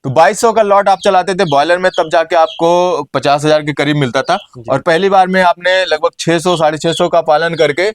तो 2200 का लॉट आप चलाते थे बॉयलर में, तब जाके आपको 50,000 के करीब मिलता था। जी। और पहली बार में आपने लगभग 600 650 का पालन करके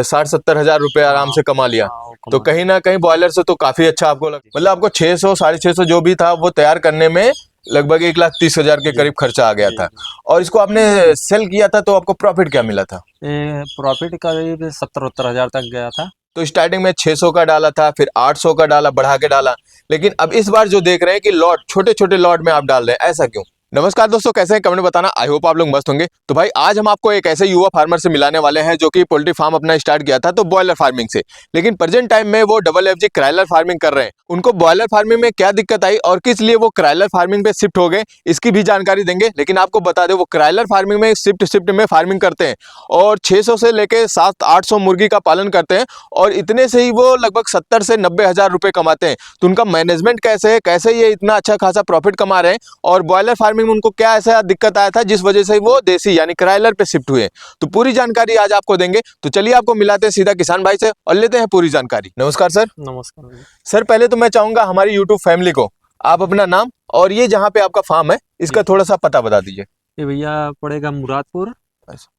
60-70 हजार रुपए आराम हाँ से कमा लिया। हाँ, वो तो कमा कहीं ना कहीं बॉयलर से तो काफी अच्छा आपको लगा, मतलब आपको 600 650 जो भी था वो तैयार करने में लगभग 1,30,000 के जी करीब खर्चा आ गया जी था। जी। और इसको आपने सेल किया था तो आपको प्रॉफिट क्या मिला था? ये प्रॉफिट करीब 70-70 हज़ार तक गया था। तो स्टार्टिंग में 600 का डाला था, फिर 800 का डाला, बढ़ा के डाला। लेकिन अब इस बार जो देख रहे हैं कि लॉट छोटे छोटे लॉट में आप डाल रहे हैं, ऐसा क्यों? नमस्कार दोस्तों, कैसे हैं? कमेंट में बताना। आई होप आप लोग मस्त होंगे। तो भाई आज हम आपको एक ऐसे युवा फार्मर से मिलाने वाले हैं जो कि पोल्ट्री फार्म अपना स्टार्ट किया था तो बॉयलर फार्मिंग से, लेकिन प्रेजेंट टाइम में वो डबल एफजी क्रायलर फार्मिंग कर रहे हैं। उनको बॉयलर फार्मिंग में क्या दिक्कत आई और किस लिए वो क्रायलर फार्मिंग पे शिफ्ट हो गए, इसकी भी जानकारी देंगे। लेकिन आपको बता दें, वो क्रायलर फार्मिंग में शिफ्ट में फार्मिंग करते हैं और 600 से लेके 700-800 मुर्गी का पालन करते हैं और इतने से ही वो लगभग 70 से 90 हजार रुपए कमाते हैं। तो उनका मैनेजमेंट कैसे है, कैसे ये इतना अच्छा खासा प्रॉफिट कमा रहे हैं और बॉयलर फार्मिंग में उनको क्या ऐसा दिक्कत आया था जिस वजह से वो देसी यानी क्रायलर पे शिफ्ट हुए। तो पूरी जानकारी आज आपको देंगे। तो चलिए आपको मिलाते हैं सीधा किसान भाई से और लेते हैं पूरी जानकारी। नमस्कार सर। नमस्कार जी। सर पहले तो मैं चाहूंगा हमारी यूट्यूब फैमिली को आप अपना नाम और ये जहाँ पे आपका फार्म है इसका जी। थोड़ा सा पता बता दीजिए। ये भैया पड़ेगा मुरादपुर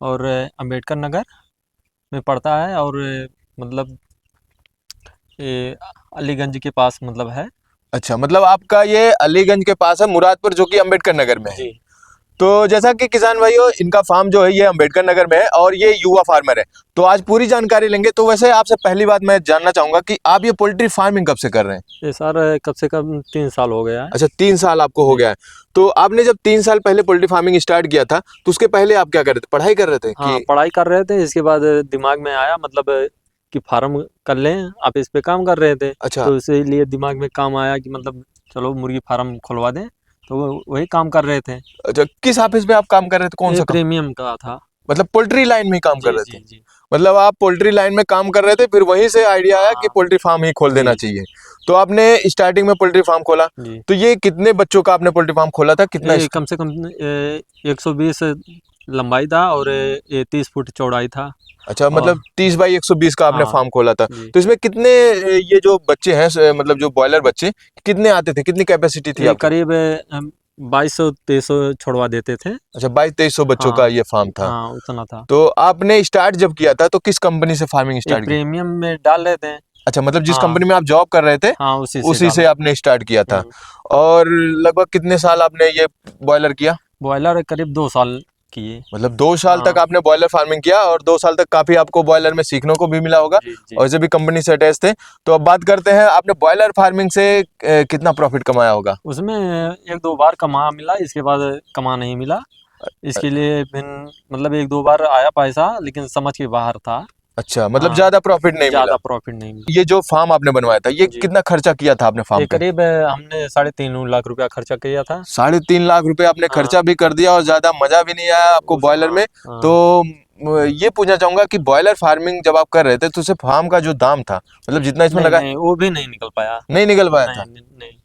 और अंबेडकर नगर में पड़ता है और मतलब ये अलीगंज के पास मतलब है। अच्छा, मतलब आपका ये अलीगंज के पास है, मुरादपुर, जो कि अंबेडकर नगर में है। जी तो जैसा कि किसान भाइयों, इनका फार्म जो है ये अंबेडकर नगर में है और ये युवा फार्मर है। तो आज पूरी जानकारी लेंगे। तो वैसे आपसे पहली बात मैं जानना चाहूंगा कि आप ये पोल्ट्री फार्मिंग कब से कर रहे हैं? ये सर कम से कम 3 साल हो गया है। अच्छा, 3 साल आपको हो जी। गया है। तो आपने जब 3 साल पहले पोल्ट्री फार्मिंग स्टार्ट किया था तो उसके पहले आप क्या कर रहे थे, पढ़ाई कर रहे थे हाँ कि? पढ़ाई कर रहे थे, इसके बाद दिमाग में आया मतलब कि फार्म कर लें। आप इस पे काम कर रहे थे अच्छा। तो इसीलिए दिमाग में काम आया कि मतलब चलो मुर्गी फार्म खुलवा दें, तो वही काम कर रहे थे। अच्छा, किस ऑफिस में आप काम कर रहे थे, कौन ये सा काम? प्रीमियम का था। मतलब पोल्ट्री लाइन में ही काम कर जी रहे जी थे? जी। मतलब आप पोल्ट्री लाइन में काम कर रहे थे, फिर वहीं से आइडिया आया कि हाँ पोल्ट्री फार्म ही खोल देना जी चाहिए। तो आपने स्टार्टिंग में पोल्ट्री फार्म खोला। जी। तो ये कितने बच्चों का आपने पोल्ट्री फार्म खोला था, कितना ये कम से कम 120 लंबाई था और ये 30 फुट चौड़ाई था। अच्छा, और मतलब 30 बाई 120 का आपने हाँ फार्म खोला था। जी। तो इसमें कितने ये जो बच्चे हैं, मतलब जो बॉयलर बच्चे कितने आते थे, कितनी कैपेसिटी थी ये आपकी? करीब 2200-2300 छोड़वा देते थे। अच्छा, 2200-2300 बच्चों का हाँ ये फार्म था। हाँ उतना था। तो आपने स्टार्ट जब किया था तो किस कंपनी से फार्मिंग ये स्टार्ट की? प्रीमियम में डाल रहे थे। अच्छा, मतलब जिस हाँ कंपनी में आप जॉब कर रहे थे हाँ उसी से उसी डाल। से आपने स्टार्ट किया था। और लगभग कितने साल आपने ये बॉयलर किया? बॉयलर करीब 2 साल किए। मतलब 2 साल तक हाँ आपने बॉयलर फार्मिंग किया और 2 साल तक काफी आपको बॉयलर में सीखने को भी मिला होगा जी जी। और जब भी कंपनी से अटैच थे। तो अब बात करते हैं, आपने बॉयलर फार्मिंग से कितना प्रॉफिट कमाया होगा? उसमें 1-2 बार कमा मिला, इसके बाद कमा नहीं मिला। इसके लिए फिर मतलब 1-2 बार आया पैसा, लेकिन समझ के बाहर था। अच्छा, मतलब हाँ ज्यादा प्रॉफिट नहीं मिला। ज़्यादा प्रॉफिट नहीं मिला। ये जो फार्म आपने बनवाया था ये जी। कितना खर्चा किया था आपने फार्म ये पे? करीब हमने 3.5 लाख रुपया खर्चा किया था। 3.5 लाख रुपए आपने हाँ खर्चा भी कर दिया और ज्यादा मजा भी नहीं आया आपको उस बॉयलर हाँ में। हाँ। तो ये पूछना चाहूंगा कि बॉयलर फार्मिंग जब आप कर रहे थे तो उसे फार्म का जो दाम था, मतलब जितना इसमें नहीं लगा, नहीं वो भी नहीं निकल पाया। नहीं निकल पाया नहीं था। नहीं नहीं।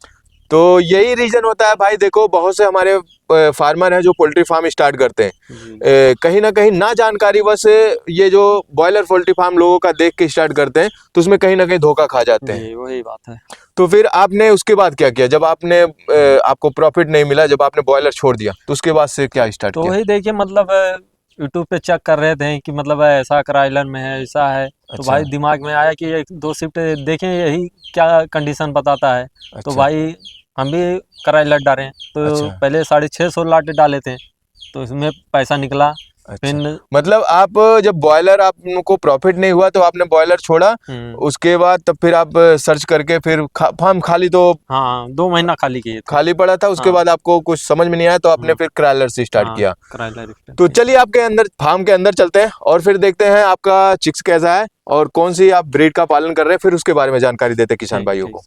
तो यही रीजन होता है भाई। देखो, बहुत से हमारे फार्मर हैं जो पोल्ट्री फार्म स्टार्ट करते हैं, जी कहीं ना कहीं ना जानकारी बस ये जो बॉयलर पोल्ट्री फार्म लोगों का देख के स्टार्ट करते हैं तो उसमें कहीं ना कहीं धोखा खा जाते हैं। जी वही बात है। तो फिर आपने उसके बाद क्या किया जब आपने आपको प्रॉफिट नहीं मिला, जब आपने बॉयलर छोड़ दिया तो उसके बाद से क्या स्टार्ट तो किया? वही देखिए मतलब यूट्यूब पे चेक कर रहे थे कि मतलब ऐसा कराइलन में है, ऐसा है। तो अच्छा भाई दिमाग में आया कि 1-2 शिफ्ट देखें यही क्या कंडीशन बताता है। तो अच्छा भाई हम भी कराइलर डालें। तो अच्छा पहले 650 लाट डाले थे, तो इसमें पैसा निकला। अच्छा। फिर मतलब आप जब बॉयलर आपको प्रॉफिट नहीं हुआ तो आपने बॉयलर छोड़ा, उसके बाद तब फिर आप सर्च करके फिर फार्म खाली तो हाँ 2 महीना खाली किए थे। खाली पड़ा था, उसके हाँ बाद आपको कुछ समझ में नहीं आया तो आपने फिर क्रॉयलर से स्टार्ट हाँ किया। कराइलर तो चलिए आपके अंदर फार्म के अंदर चलते हैं और फिर देखते हैं आपका चिक्स कैसा है और कौन सी आप ब्रीड का पालन कर रहे हैं, फिर उसके बारे में जानकारी देते हैं किसान ठीक भाइयों ठीक। को।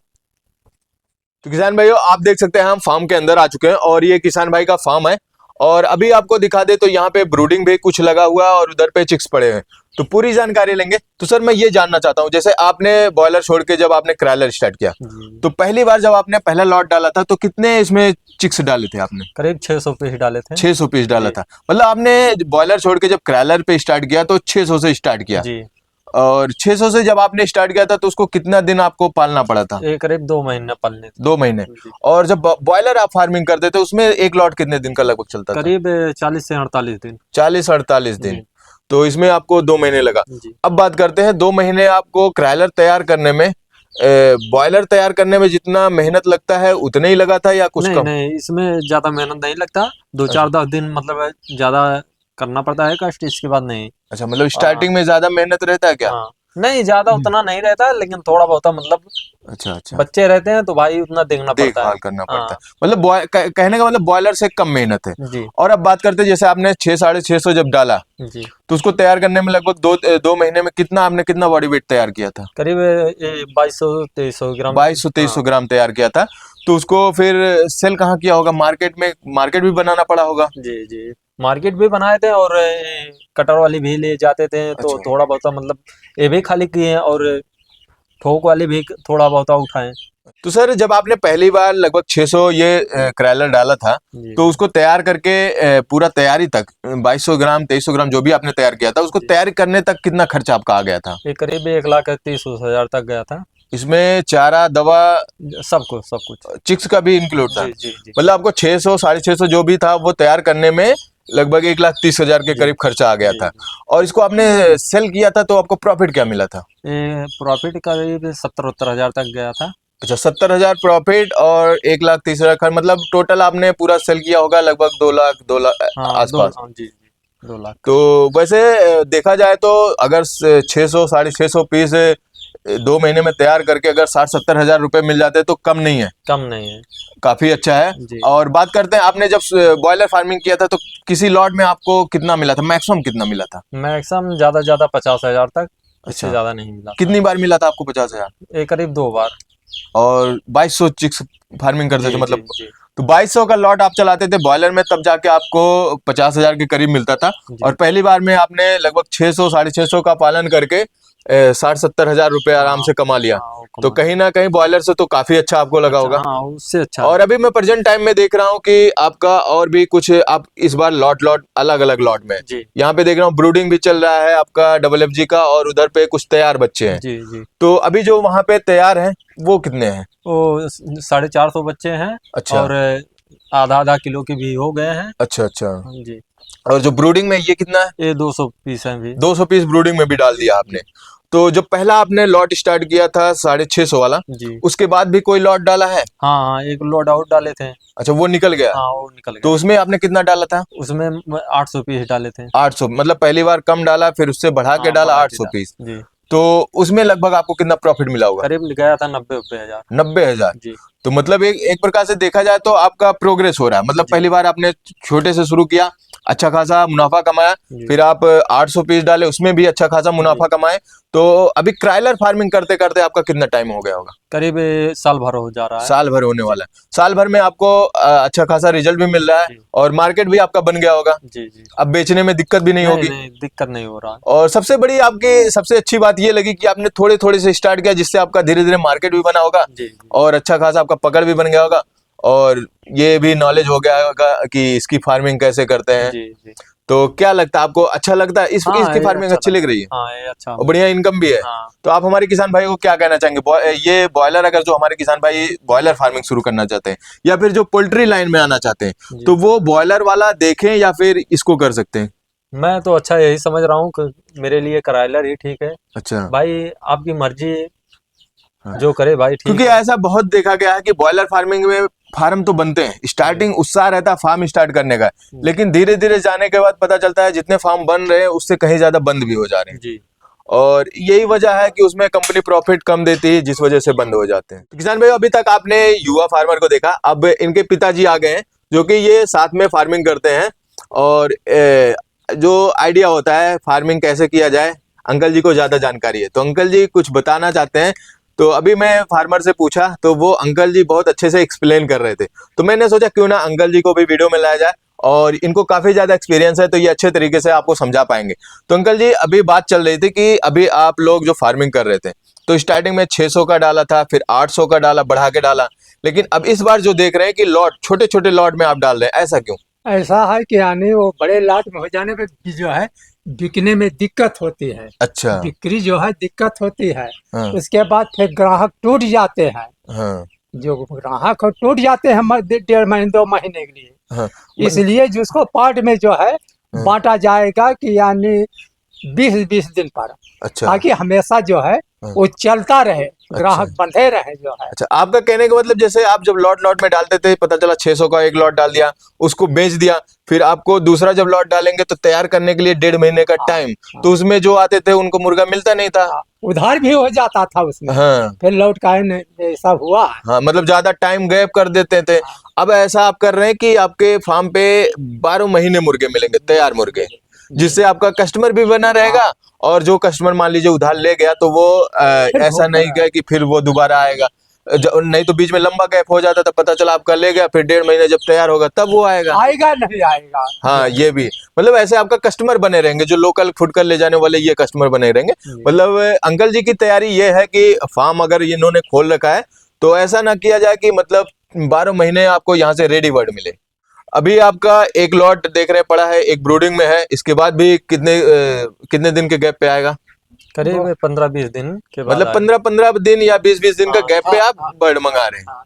तो किसान भाइयों, आप देख सकते हैं हम फार्म के अंदर आ चुके हैं और ये किसान भाई का फार्म है। और अभी आपको दिखा दे तो यहाँ पे ब्रूडिंग भी कुछ लगा हुआ है और उधर पे चिक्स पड़े हैं। तो पूरी जानकारी लेंगे। तो सर मैं ये जानना चाहता हूँ, जैसे आपने बॉयलर छोड़ के जब आपने क्रॉयलर स्टार्ट किया जी तो पहली बार जब आपने पहला लॉट डाला था तो कितने इसमें चिक्स डाले थे आपने? करीब 600 पीस डाले थे। 600 पीस डाला जी था। मतलब आपने बॉयलर छोड़ के जब क्रॉयलर पे स्टार्ट किया तो 600 से स्टार्ट किया। जी और 600 से जब आपने स्टार्ट किया था तो उसको कितना दिन आपको पालना पड़ा था? ये करीब 2 महीने पालने थे। 2 महीने। जी। और जब बॉयलर आप फार्मिंग करते थे उसमें एक लॉट कितने दिन का लगभग चलता था? करीब 40 से 48 दिन। 40-48 दिन। जी। तो इसमें आपको 2 महीने लगा। जी। अब बात करते हैं 2 महीने आपको क्रॉयलर तैयार करने में, बॉयलर तैयार करने में जितना मेहनत लगता है उतना ही लगा था या कुछ नहीं कम? नहीं, इसमें ज्यादा मेहनत नहीं लगता। 2-4-10 दिन मतलब ज्यादा करना पड़ता है कष्ट, इसके बाद नहीं। अच्छा, मतलब हाँ स्टार्टिंग में ज्यादा मेहनत रहता है क्या? हाँ, नहीं ज्यादा उतना नहीं रहता, लेकिन थोड़ा बहुत मतलब अच्छा अच्छा, बच्चे रहते हैं तो भाई उतना देखना पड़ता है। देखभाल करना पड़ता हाँ है। मतलब कहने का मतलब बॉयलर से कम मेहनत है। जी और अब बात करते हैं जैसे आपने 600-650 जब डाला जी। तो उसको तैयार करने में लगभग 2 महीने में कितना बॉडी वेट तैयार किया था? करीब 2200-2300 ग्राम। 2200-2300 हाँ ग्राम तैयार किया था। तो उसको फिर सेल कहाँ किया होगा? मार्केट में, मार्केट भी बनाना पड़ा होगा। जी जी, मार्केट भी बनाए थे और कटर वाली भी ले जाते थे, तो अच्छा, थोड़ा बहुत मतलब ये भी खाली किए और थोक वाले भी थोड़ा बहुत उठाए। तो सर जब आपने पहली बार लगभग 600 ये क्रैलर डाला था जी तो उसको तैयार करके पूरा तैयारी तक 2200 ग्राम 2300 ग्राम जो भी आपने तैयार किया था उसको जी, तैयार करने तक कितना खर्चा आपका आ गया था? ये करीब 1,30,हजार तक गया था। इसमें चारा, दवा, सब कुछ। चिक्स का भी इंक्लूड था? जी जी जी मतलब आपको 600 650 जो भी था वो तैयार करने में लगभग 1,30,000 के जी करीब खर्चा आ गया जी था। जी। और इसको आपने सेल किया था तो आपको प्रॉफिट क्या मिला था? ये प्रॉफिट करीब 70-72 हजार तक गया था। अच्छा, 70,000 प्रॉफिट और 1,30,000 खर्च, मतलब टोटल आपने पूरा सेल किया होगा लगभग 2 लाख हाँ आसपास। जी जी, 2 लाख तो करीब। वैसे देखा जाए तो अगर 600 650 पीस 2 महीने में तैयार करके अगर 60-70 हजार रुपए मिल जाते तो कम नहीं है, कम नहीं है। काफी अच्छा है। जी, और बात करते हैं आपने जब बॉयलर फार्मिंग किया था तो किसी लॉट में आपको कितना मिला था, मैक्सिमम कितना मिला था? मैक्सिमम ज्यादा ज्यादा 50 हजार तक, इससे अच्छा, ज्यादा नहीं मिला था। कितनी बार मिला था आपको 50,000? ये करीब 2 बार। और 2200 चिक्स फार्मिंग करते थे जी जी मतलब? जी तो 2200 का लॉट आप चलाते थे बॉयलर में तब जाके आपको 50,000 के करीब मिलता था। और जी। पहली बार में आपने लगभग 600 650 का पालन करके 60-70 हजार रुपए आराम हाँ से कमा लिया। हाँ, वो तो कमा कहीं लिया। ना कहीं बॉयलर से तो काफी अच्छा आपको लगा अच्छा, होगा। हाँ उससे अच्छा है। और अभी मैं प्रेजेंट टाइम में देख रहा हूँ कि आपका और भी कुछ आप इस बार लॉट लॉट अलग अलग लॉट में, जी यहाँ पे देख रहा हूँ ब्रूडिंग भी चल रहा है आपका WFG का, और उधर पे कुछ तैयार बच्चे हैं। जी जी। तो अभी जो वहां पे तैयार हैं वो कितने हैं? वो 450 बच्चे हैं अच्छा और आधा आधा किलो के भी हो गए हैं। अच्छा अच्छा। हाँ जी, और जो ब्रूडिंग में ये कितना है? ये 200 पीस हैं भी। 200 पीस ब्रूडिंग में भी डाल दिया आपने? जी तो जो पहला आपने लॉट स्टार्ट किया था 650 वाला, जी। उसके बाद भी कोई लॉट डाला है? हाँ हाँ, एक लोड आउट डाले थे। अच्छा, वो निकल गया? हाँ वो निकल तो गया। उसमें आपने कितना डाला था? उसमें 800 पीस डाले थे। 800, मतलब पहली बार कम डाला फिर उससे बढ़ा के हाँ डाला बढ़ा के 800 पीस। डाल। जी, तो उसमें लगभग आपको कितना प्रॉफिट मिला होगा? करीब गया था 90-90 हजार। 90,000। जी तो मतलब एक प्रकार से देखा जाए तो आपका प्रोग्रेस हो रहा है। मतलब जी पहली बार आपने छोटे से शुरू किया, अच्छा खासा मुनाफा कमाया, जी फिर आप 800 पीस डाले उसमें भी अच्छा खासा जी। मुनाफा कमाए। तो अभी क्रॉयलर फार्मिंग करते करते आपका कितना टाइम हो गया होगा? करीब साल भर हो जा रहा है। साल भर होने जी वाला है। साल भर में आपको अच्छा खासा रिजल्ट भी मिल रहा है जी और मार्केट भी आपका बन गया होगा। जी जी। अब बेचने में दिक्कत भी नहीं नहीं होगी। नहीं, दिक्कत नहीं हो रहा है। और सबसे बड़ी आपकी सबसे अच्छी बात ये लगी कि आपने थोड़े थोड़े से स्टार्ट किया जिससे आपका धीरे धीरे मार्केट भी बना होगा जी जी और अच्छा खासा आपका पकड़ भी बन गया होगा और ये भी नॉलेज हो गया होगा कि इसकी फार्मिंग कैसे करते हैं। जी जी। तो क्या लगता है आपको, अच्छा लगता है हाँ इसकी ये फार्मिंग अच्छा अच्छी लग लगता रही है। है हाँ ये अच्छा और हो बढ़िया इनकम भी है? रहा है। हाँ तो आप हमारे किसान भाई को क्या कहना चाहेंगे? ये बॉयलर, अगर जो हमारे किसान भाई बॉयलर फार्मिंग शुरू करना चाहते हैं या फिर जो पोल्ट्री लाइन में आना चाहते हैं जी। तो वो बॉयलर वाला देखें या फिर इसको कर सकते हैं? मैं तो अच्छा यही समझ रहा हूँ कि मेरे लिए करायलर ही ठीक है। अच्छा। भाई आपकी मर्जी, हाँ। जो करे भाई क्योंकि ठीक है। ऐसा बहुत देखा गया है कि बॉयलर फार्मिंग में फार्म तो बनते हैं, जी स्टार्टिंग उत्साह रहता है फार्म स्टार्ट करने का, जी लेकिन धीरे धीरे जाने के बाद पता चलता है जितने फार्म बन रहे हैं उससे कहीं ज्यादा बंद भी हो जा रहे हैं। जी और यही वजह है कि उसमें कंपनी प्रॉफिट कम देती है जिस वजह से बंद हो जाते हैं। किसान भाई अभी तक आपने युवा फार्मर को देखा, अब इनके पिताजी आ गए हैं जो कि ये साथ में फार्मिंग करते हैं और जो आइडिया होता है फार्मिंग कैसे किया जाए अंकल जी को ज्यादा जानकारी है, तो अंकल जी कुछ बताना चाहते हैं। तो अभी मैं फार्मर से पूछा तो वो अंकल जी बहुत अच्छे से एक्सप्लेन कर रहे थे, तो मैंने सोचा क्यों ना अंकल जी को भी वीडियो में लाया जाए और इनको काफी ज्यादा एक्सपीरियंस है तो ये अच्छे तरीके से आपको समझा पाएंगे। तो अंकल जी अभी बात चल रही थी कि अभी आप लोग जो फार्मिंग कर रहे थे तो स्टार्टिंग में 600 का डाला था, फिर 800 का डाला, बढ़ा के डाला, लेकिन अब इस बार जो देख रहे हैं कि लॉट छोटे छोटे लॉट में आप डाल रहे हैं, ऐसा क्यों? ऐसा है कि यानी वो बड़े लाट में हो जाने पे भी जो है बिकने में दिक्कत होती है, अच्छा। बिक्री जो है दिक्कत होती है। हाँ उसके बाद फिर ग्राहक टूट जाते हैं, हाँ जो ग्राहक टूट जाते हैं 1.5 महीने 2 महीने के लिए। हाँ इसलिए जिसको पार्ट में जो है हाँ। बांटा जाएगा कि यानी 20-20 दिन पर, अच्छा ताकि हमेशा जो है हाँ। वो चलता रहे, ग्राहक बंधे रहे जो है। अच्छा, आपका कहने का मतलब जैसे आप जब लॉट लॉट में डालते थे, पता चला 600 का एक लॉट डाल दिया, उसको बेच दिया, फिर आपको दूसरा जब लॉट डालेंगे तो तैयार करने के लिए 1.5 महीने का टाइम, तो उसमें जो आते थे उनको मुर्गा मिलता नहीं था। उधार भी हो जाता था उसमें। हाँ फिर लौट का ये सब हुआ है। हाँ, मतलब ज्यादा टाइम गैप कर देते थे। अब ऐसा आप कर रहे हैं कि आपके फार्म पे 12 महीने मुर्गे मिलेंगे, तैयार मुर्गे, जिससे आपका कस्टमर भी बना रहेगा, और जो कस्टमर मान लीजिए उधार ले गया तो वो ऐसा नहीं गया कि फिर वो दोबारा आएगा। नहीं तो बीच में लंबा गैप हो जाता था, पता चला आपका ले गया, फिर 1.5 महीने जब तैयार होगा तब वो आएगा। आएगा नहीं आएगा। हाँ, ये भी मतलब ऐसे आपका कस्टमर बने रहेंगे, जो लोकल फुटकर ले जाने वाले ये कस्टमर बने रहेंगे। मतलब अंकल जी की तैयारी ये है कि फार्म अगर इन्होंने खोल रखा है तो ऐसा ना किया जाए कि मतलब 12 महीने आपको यहाँ से रेडी वर्ड मिले। अभी आपका एक लॉट देख रहे पड़ा है, एक ब्रूडिंग में है, इसके बाद भी कितने दिन के गैप पे आएगा? करीब 15-20 दिन के बाद मतलब 15-15 दिन या 20-20 दिन का गैप पे आप बर्ड मंगा रहे हैं,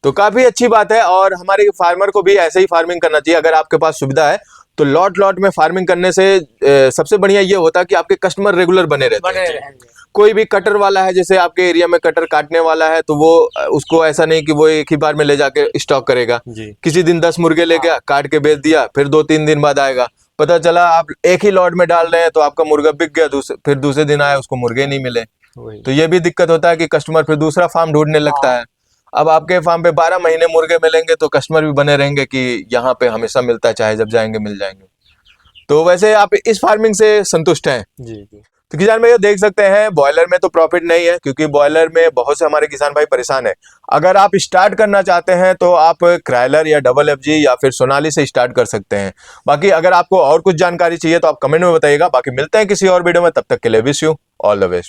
तो काफी अच्छी बात है। और हमारे फार्मर को भी ऐसे ही फार्मिंग करना चाहिए। अगर आपके पास सुविधा है तो लॉट लॉट में फार्मिंग करने से सबसे बढ़िया ये होता है कि आपके कस्टमर रेगुलर बने रहते हैं। कोई भी कटर वाला है, जैसे आपके एरिया में कटर काटने वाला है, तो वो उसको ऐसा नहीं कि वो एक ही बार में ले जाके स्टॉक करेगा। किसी दिन 10 मुर्गे ले गया, काट के बेच दिया, फिर 2-3 दिन बाद आएगा, पता चला आप एक ही लॉट में डाल रहे हैं तो आपका मुर्गा बिक गया, फिर दूसरे दिन आया उसको मुर्गे नहीं मिले, तो ये भी दिक्कत होता है कि कस्टमर फिर दूसरा फार्म ढूंढने लगता है। अब आपके फार्म पे 12 महीने मुर्गे मिलेंगे तो कस्टमर भी बने रहेंगे कि यहाँ पे हमेशा मिलता है, चाहे जब जाएंगे मिल जाएंगे। तो वैसे आप इस फार्मिंग से संतुष्ट हैं? जी। तो किसान भाई देख सकते हैं, बॉयलर में तो प्रॉफिट नहीं है, क्योंकि बॉयलर में बहुत से हमारे किसान भाई परेशान है। अगर आप स्टार्ट करना चाहते हैं तो आप क्रॉयलर या डबल FG या फिर सोनाली से स्टार्ट कर सकते हैं। बाकी अगर आपको और कुछ जानकारी चाहिए तो आप कमेंट में बताइएगा। बाकी मिलते हैं किसी और वीडियो में, तब तक के लिए wish you all the best.